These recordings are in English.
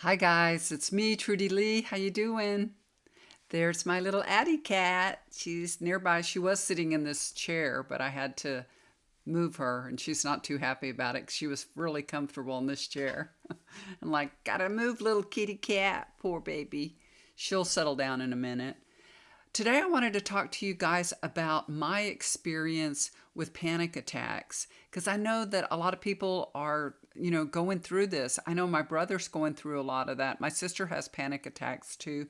Hi guys, it's me, Trudy Lee. How you doing? There's my little Addie cat. She's nearby. She was sitting in this chair, but I had to move her, and she's not too happy about it 'cause she was really comfortable in this chair. I'm like, gotta move, little kitty cat. Poor baby. She'll settle down in a minute. Today, I wanted to talk to you guys about my experience with panic attacks because I know that a lot of people are, going through this. I know my brother's going through a lot of that. My sister has panic attacks too,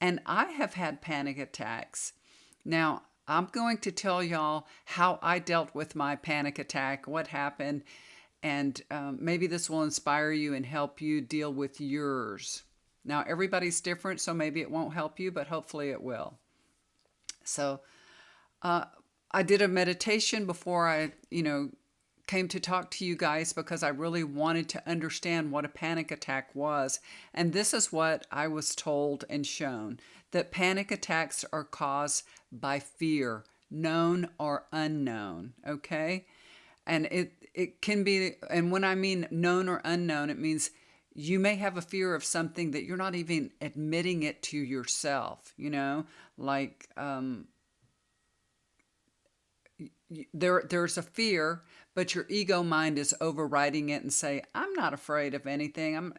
and I have had panic attacks. Now, I'm going to tell y'all how I dealt with my panic attack, what happened, and maybe this will inspire you and help you deal with yours. Now, everybody's different, so maybe it won't help you, but hopefully it will. So uh, I did a meditation before I came to talk to you guys because I really wanted to understand what a panic attack was. And this is what I was told and shown that panic attacks are caused by fear, known or unknown. Okay. And it can be, and when I mean known or unknown, it means you may have a fear of something that you're not even admitting it to yourself, like there's a fear, but your ego mind is overriding it and say, I'm not afraid of anything. I'm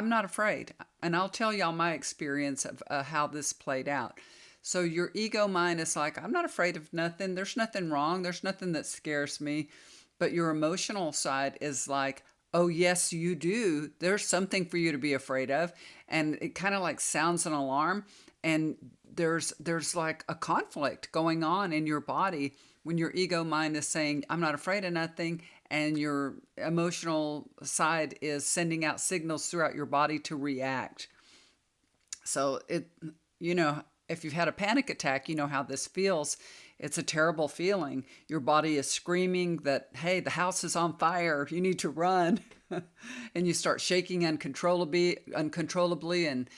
not afraid. And I'll tell y'all my experience of how this played out. So your ego mind is like, I'm not afraid of nothing. There's nothing wrong. There's nothing that scares me. But your emotional side is like, oh, yes, you do. There's something for you to be afraid of. And it kind of like sounds an alarm. And there's like a conflict going on in your body when your ego mind is saying, I'm not afraid of nothing, and your emotional side is sending out signals throughout your body to react. So you know, if you've had a panic attack, you know how this feels. It's a terrible feeling. Your body is screaming that, hey, the house is on fire. You need to run. And you start shaking uncontrollably, and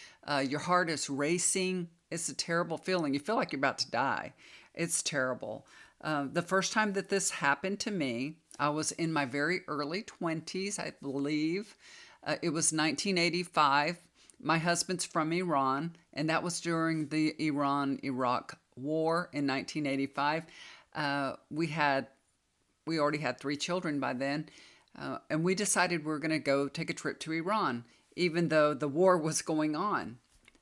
your heart is racing. It's a terrible feeling. You feel like you're about to die. It's terrible. The first time that this happened to me, I was in my very early 20s, I believe. It was 1985. My husband's from Iran, and that was during the Iran Iraq War in 1985. We already had three children by then, and we decided we were going to go take a trip to Iran, even though the war was going on.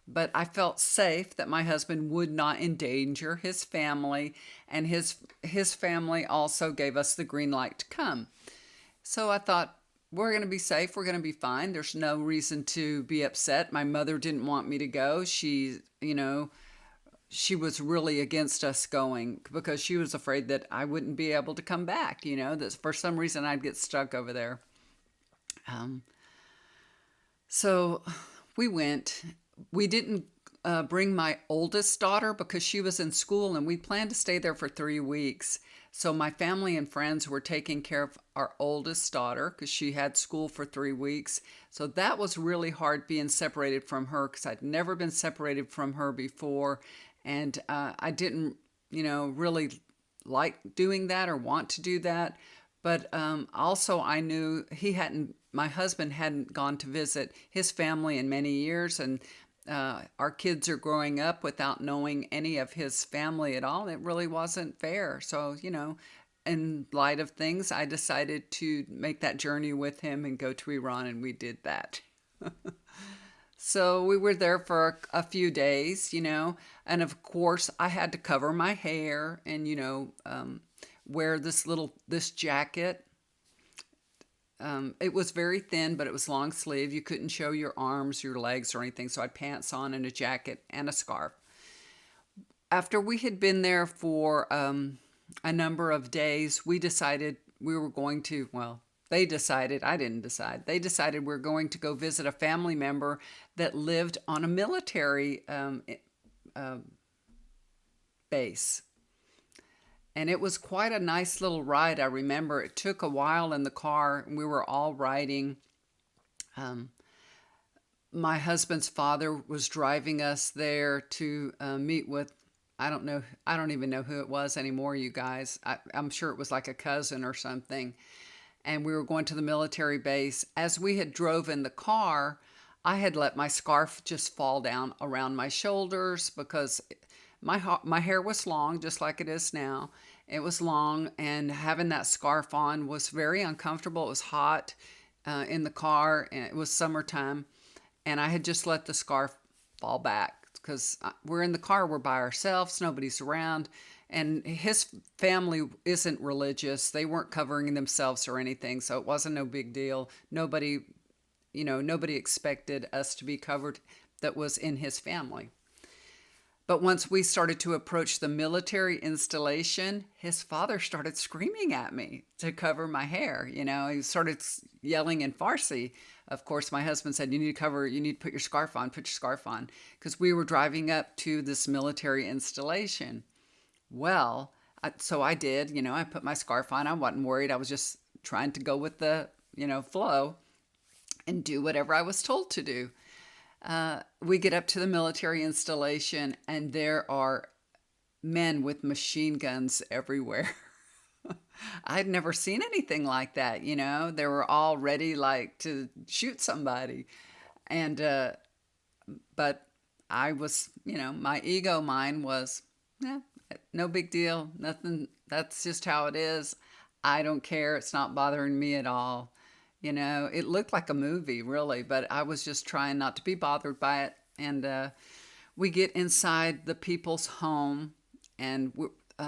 But I felt safe that my husband would not endanger his family, and his family also gave us the green light to come. So I thought, we're going to be safe. We're going to be fine. There's no reason to be upset. My mother didn't want me to go. She was really against us going because she was afraid that I wouldn't be able to come back, that for some reason I'd get stuck over there. Um, so we went. We didn't bring my oldest daughter because she was in school and we planned to stay there for 3 weeks. So my family and friends were taking care of our oldest daughter because she had school for 3 weeks. So that was really hard being separated from her because I'd never been separated from her before. And I didn't, really like doing that or want to do that. But also, I knew my husband hadn't gone to visit his family in many years, and our kids are growing up without knowing any of his family at all. And it really wasn't fair. So, in light of things, I decided to make that journey with him and go to Iran, and we did that. So we were there for a few days, and of course I had to cover my hair and, wear this jacket. It was very thin, but it was long sleeve. You couldn't show your arms, your legs, or anything. So I had pants on and a jacket and a scarf. After we had been there for a number of days, we decided we were going to, well, they decided, I didn't decide, they decided we are going to go visit a family member that lived on a military uh, base. And it was quite a nice little ride. I remember it took a while in the car, and we were all riding. Um, my husband's father was driving us there to meet with, I don't know, I don't even know who it was anymore, you guys. I'm sure it was like a cousin or something. and we were going to the military base. As we had drove in the car, I had let my scarf just fall down around my shoulders because my hair was long, just like it is now. It was long, and having that scarf on was very uncomfortable. It was hot in the car, and it was summertime, and I had just let the scarf fall back because we're in the car, we're by ourselves, nobody's around. And his family isn't religious. They weren't covering themselves or anything, so it wasn't no big deal. Nobody expected us to be covered that was in his family. But once we started to approach the military installation, his father started screaming at me to cover my hair. He started yelling in Farsi. Of course, my husband said, you need to put your scarf on, put your scarf on, because we were driving up to this military installation. Well, so I did, I put my scarf on. I wasn't worried. I was just trying to go with the, flow and do whatever I was told to do. We get up to the military installation, and there are men with machine guns everywhere. I'd never seen anything like that. They were all ready, like, to shoot somebody. And, but I was, my ego mind was, yeah, no big deal. Nothing. That's just how it is. I don't care. It's not bothering me at all. It looked like a movie, really, but I was just trying not to be bothered by it. And we get inside the people's home, and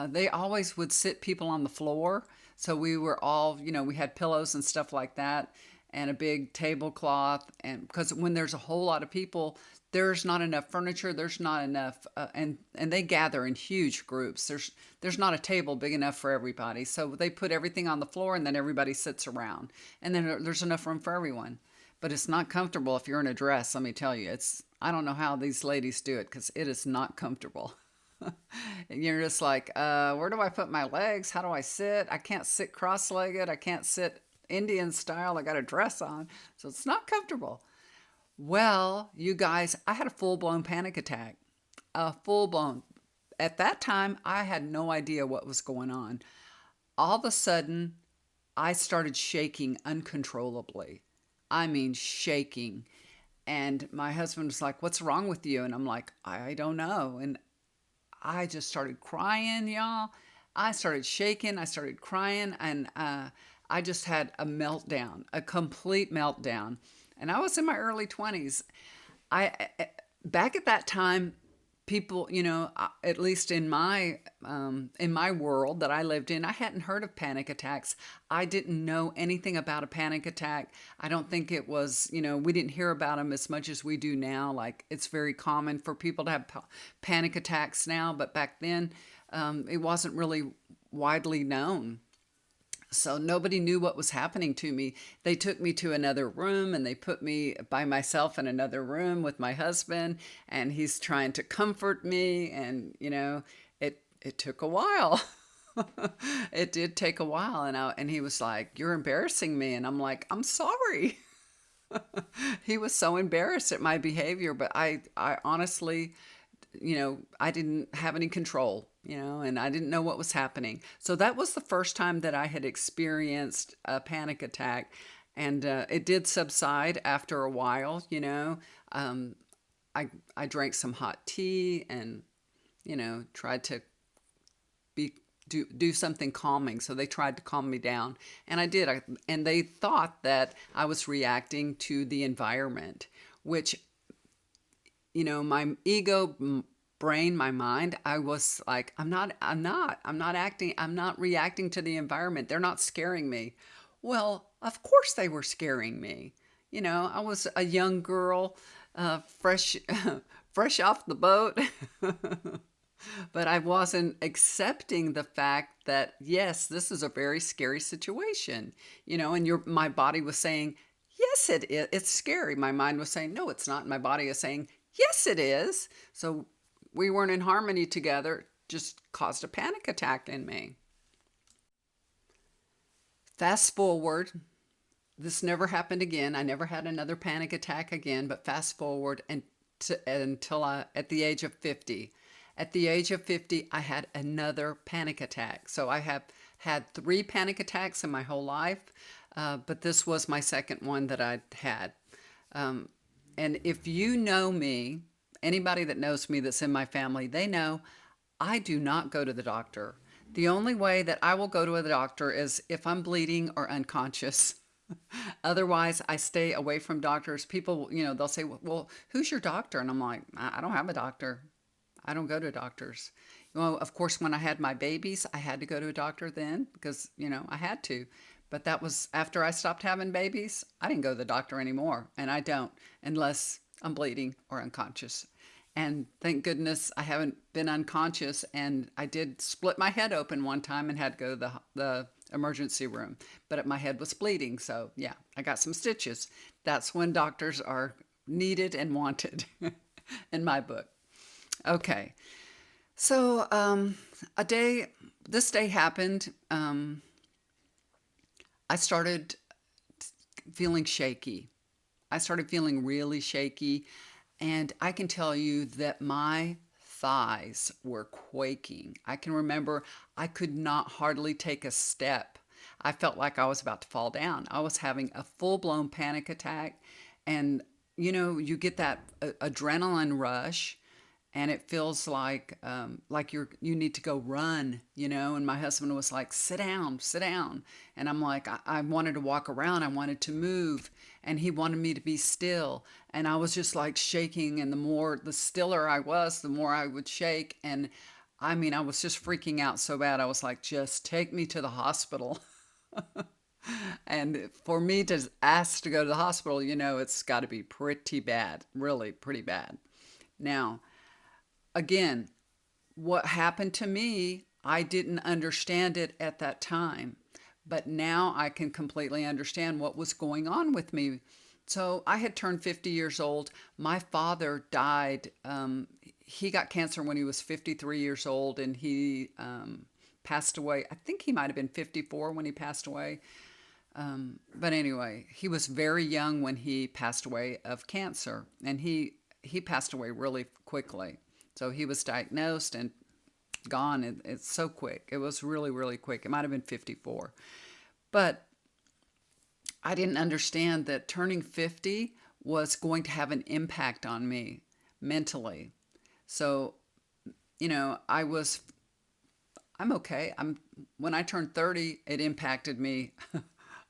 they always would sit people on the floor. So we were all, we had pillows and stuff like that, and a big tablecloth. And because when there's a whole lot of people, there's not enough furniture. There's not enough, and they gather in huge groups. There's not a table big enough for everybody. So they put everything on the floor, and then everybody sits around, and then there's enough room for everyone. But it's not comfortable if you're in a dress. Let me tell you, I don't know how these ladies do it because it is not comfortable. And you're just like, where do I put my legs? How do I sit? I can't sit cross-legged. I can't sit Indian style. I got a dress on, so it's not comfortable. Well, you guys, I had a full blown panic attack. A full blown. At that time, I had no idea what was going on. All of a sudden, I started shaking uncontrollably. I mean, shaking. And my husband was like, "What's wrong with you?" And I'm like, "I don't know." And I just started crying, y'all. I started shaking. I started crying. And I just had a meltdown, a complete meltdown. And I was in my early 20s. Back at that time, people, at least in my world that I lived in, I hadn't heard of panic attacks. I didn't know anything about a panic attack. I don't think it was, we didn't hear about them as much as we do now. Like, it's very common for people to have panic attacks now, but back then, it wasn't really widely known. So nobody knew what was happening to me. They took me to another room, and they put me by myself in another room with my husband, and he's trying to comfort me. And, it took a while. It did take a while. And he was like, "You're embarrassing me." And I'm like, "I'm sorry." He was so embarrassed at my behavior, but I honestly, I didn't have any control, and I didn't know what was happening. So that was the first time that I had experienced a panic attack. And it did subside after a while. Um, I drank some hot tea and, tried to do something calming. So they tried to calm me down, and I did. And they thought that I was reacting to the environment, which, my ego brain, my mind, I was like, I'm not reacting to the environment. They're not scaring me. Well, of course they were scaring me. I was a young girl, fresh, fresh off the boat. But I wasn't accepting the fact that, yes, this is a very scary situation, and my body was saying, yes, it is. It's scary. My mind was saying, no, it's not. And my body is saying, yes, it is. So we weren't in harmony together, just caused a panic attack in me. Fast forward, this never happened again. I never had another panic attack again, but fast forward until at the age of 50. At the age of 50, I had another panic attack. So I have had three panic attacks in my whole life. but this was my second one that I'd had. Um, and if you know me, anybody that knows me that's in my family, they know I do not go to the doctor. The only way that I will go to the doctor is if I'm bleeding or unconscious. Otherwise, I stay away from doctors. People, they'll say, "Well, who's your doctor?" And I'm like, "I don't have a doctor. I don't go to doctors." Well, of course, when I had my babies, I had to go to a doctor then because, I had to. But that was after I stopped having babies. I didn't go to the doctor anymore, and I don't unless I'm bleeding or unconscious. And thank goodness I haven't been unconscious. And I did split my head open one time and had to go to the emergency room, but my head was bleeding. So, yeah, I got some stitches. That's when doctors are needed and wanted in my book. Okay. So, this day happened. I started feeling shaky. I started feeling really shaky, and I can tell you that my thighs were quaking. I can remember I could not hardly take a step. I felt like I was about to fall down. I was having a full blown panic attack, and you get that adrenaline rush, and it feels like you need to go run, and my husband was like, sit down, and I'm like, I wanted to walk around, I wanted to move, and he wanted me to be still, and I was just like shaking, and the stiller I was, the more I would shake. And I mean, I was just freaking out so bad. I was like, just take me to the hospital. And for me to ask to go to the hospital, it's got to be pretty bad, really pretty bad. Now, again, what happened to me, I didn't understand it at that time. But now I can completely understand what was going on with me. So I had turned 50 years old. My father died. He got cancer when he was 53 years old, and he passed away. I think he might have been 54 when he passed away. But anyway, he was very young when he passed away of cancer, and he passed away really quickly. So he was diagnosed and gone. It's so quick. It was really, really quick. It might have been 54. But I didn't understand that turning 50 was going to have an impact on me mentally. So, I'm okay. When I turned 30, it impacted me.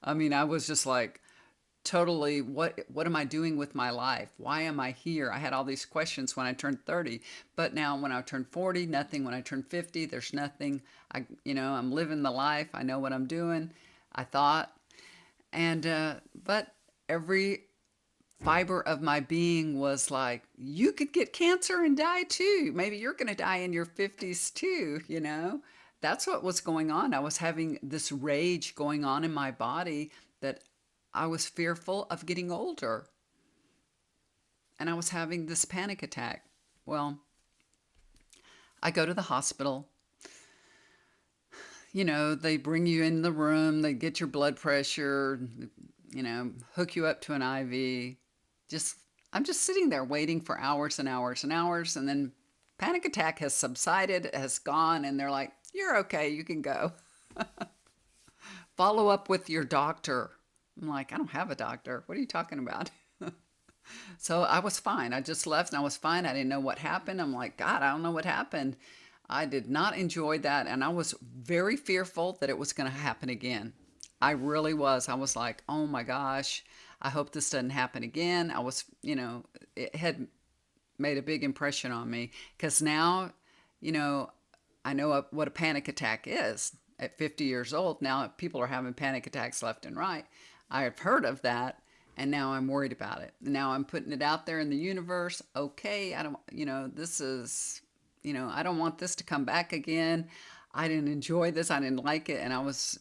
I mean, I was just like, totally, what am I doing with my life? Why am I here? I had all these questions when I turned 30, but now when I turned 40, nothing. When I turned 50, there's nothing. I'm living the life. I know what I'm doing. I thought. And but every fiber of my being was like, you could get cancer and die too. Maybe you're going to die in your 50s too. That's what was going on. I was having this rage going on in my body that I was fearful of getting older, and I was having this panic attack. Well, I go to the hospital. They bring you in the room, they get your blood pressure, hook you up to an IV. Just I'm just sitting there waiting for hours and hours and hours, and then panic attack has subsided, has gone, and they're like, "You're okay, you can go." Follow up with your doctor. I'm like, "I don't have a doctor. What are you talking about?" So I was fine. I just left and I was fine. I didn't know what happened. I'm like, God, I don't know what happened. I did not enjoy that. And I was very fearful that it was going to happen again. I really was. I was like, oh my gosh, I hope this doesn't happen again. It had made a big impression on me because now, you know, I know what a panic attack is at 50 years old. Now people are having panic attacks left and right. I've heard of that, and now I'm worried about it. Now I'm putting it out there in the universe. Okay, I don't, this is, I don't want this to come back again. I didn't enjoy this. I didn't like it. And I was,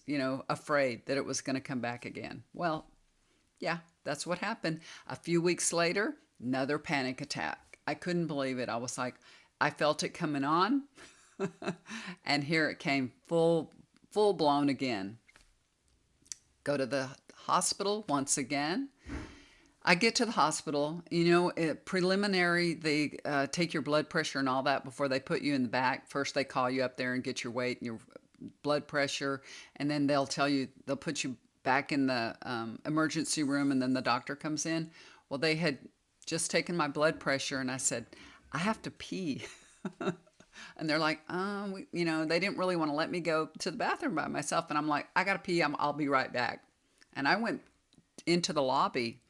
afraid that it was going to come back again. Well, yeah, that's what happened. A few weeks later, another panic attack. I couldn't believe it. I was like, I felt it coming on, and here it came full blown again. Go to the hospital once again. I get to the hospital, preliminary, they take your blood pressure and all that before they put you in the back. First, they call you up there and get your weight and your blood pressure, and then they'll put you back in the emergency room, and then the doctor comes in. Well, they had just taken my blood pressure, and I said, I have to pee. And they're like, they didn't really want to let me go to the bathroom by myself. And I'm like, I got to pee. I'll be right back. And I went into the lobby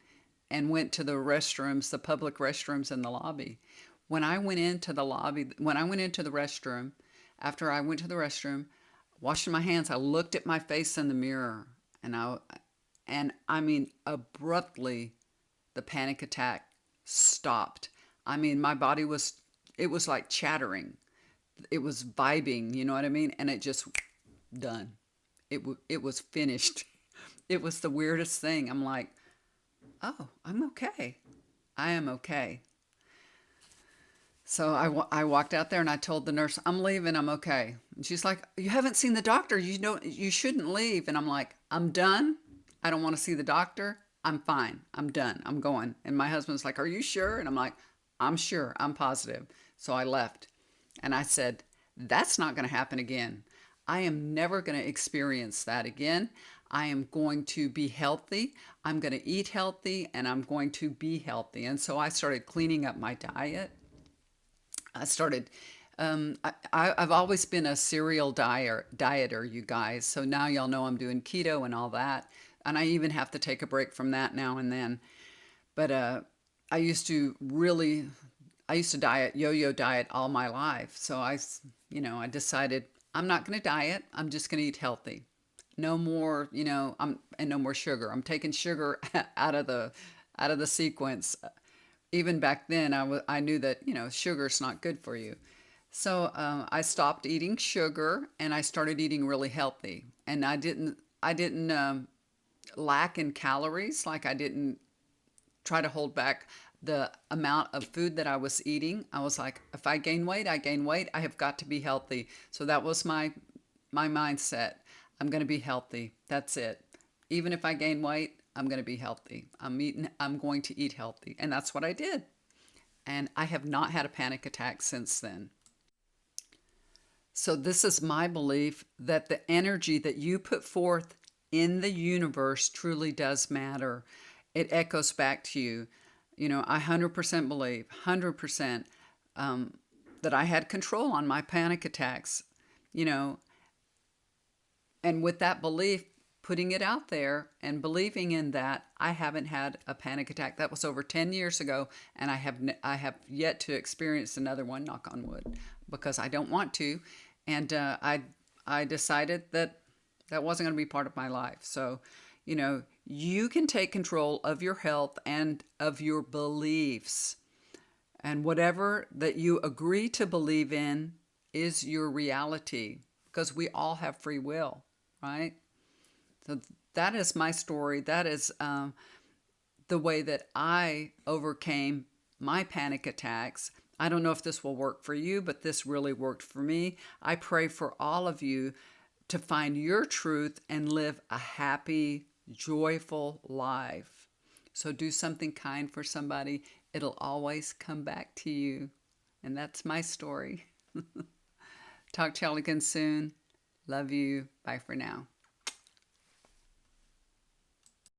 and went to the restrooms, the public restrooms in the lobby. When I went into the restroom, after I went to the restroom, washing my hands, I looked at my face in the mirror, and abruptly, the panic attack stopped. I mean, my body it was like chattering. It was vibing, you know what I mean? And it just done. It was finished. It was the weirdest thing. I'm like, oh, I'm okay. I am okay. So I walked out there and I told the nurse, I'm leaving, I'm okay. And she's like, you haven't seen the doctor. You shouldn't leave. And I'm like, I'm done. I don't want to see the doctor. I'm fine. I'm done. I'm going. And my husband's like, are you sure? And I'm like, I'm sure. I'm positive. So I left. And I said, that's not going to happen again. I am never going to experience that again. I am going to be healthy. I'm going to eat healthy, and I'm going to be healthy. And so I started cleaning up my diet. I started, I've always been a cereal dieter, you guys. So now y'all know I'm doing keto and all that. And I even have to take a break from that now and then. But I used to really, I used to yo-yo diet all my life. So I decided I'm not going to diet. I'm just going to eat healthy. No more, and no more sugar. I'm taking sugar out of the sequence. Even back then, I knew that sugar's not good for you. So I stopped eating sugar and I started eating really healthy. And I didn't lack in calories. Like I didn't try to hold back the amount of food that I was eating. I was like, if I gain weight, I gain weight. I have got to be healthy. So that was my mindset. I'm going to be healthy. That's it. Even if I gain weight, I'm going to be healthy. I'm going to eat healthy. And that's what I did. And I have not had a panic attack since then. So this is my belief that the energy that you put forth in the universe truly does matter. It echoes back to you. I 100% believe, 100%, that I had control on my panic attacks. You know, And with that belief, putting it out there and believing in that, I haven't had a panic attack. That was over 10 years ago, and I have yet to experience another one, knock on wood, because I don't want to. And I decided that that wasn't going to be part of my life. So, you can take control of your health and of your beliefs. And whatever that you agree to believe in is your reality, because we all have free will, right? So that is my story. That is the way that I overcame my panic attacks. I don't know if this will work for you, but this really worked for me. I pray for all of you to find your truth and live a happy, joyful life. So do something kind for somebody. It'll always come back to you. And that's my story. Talk to y'all again soon. Love you. Bye for now.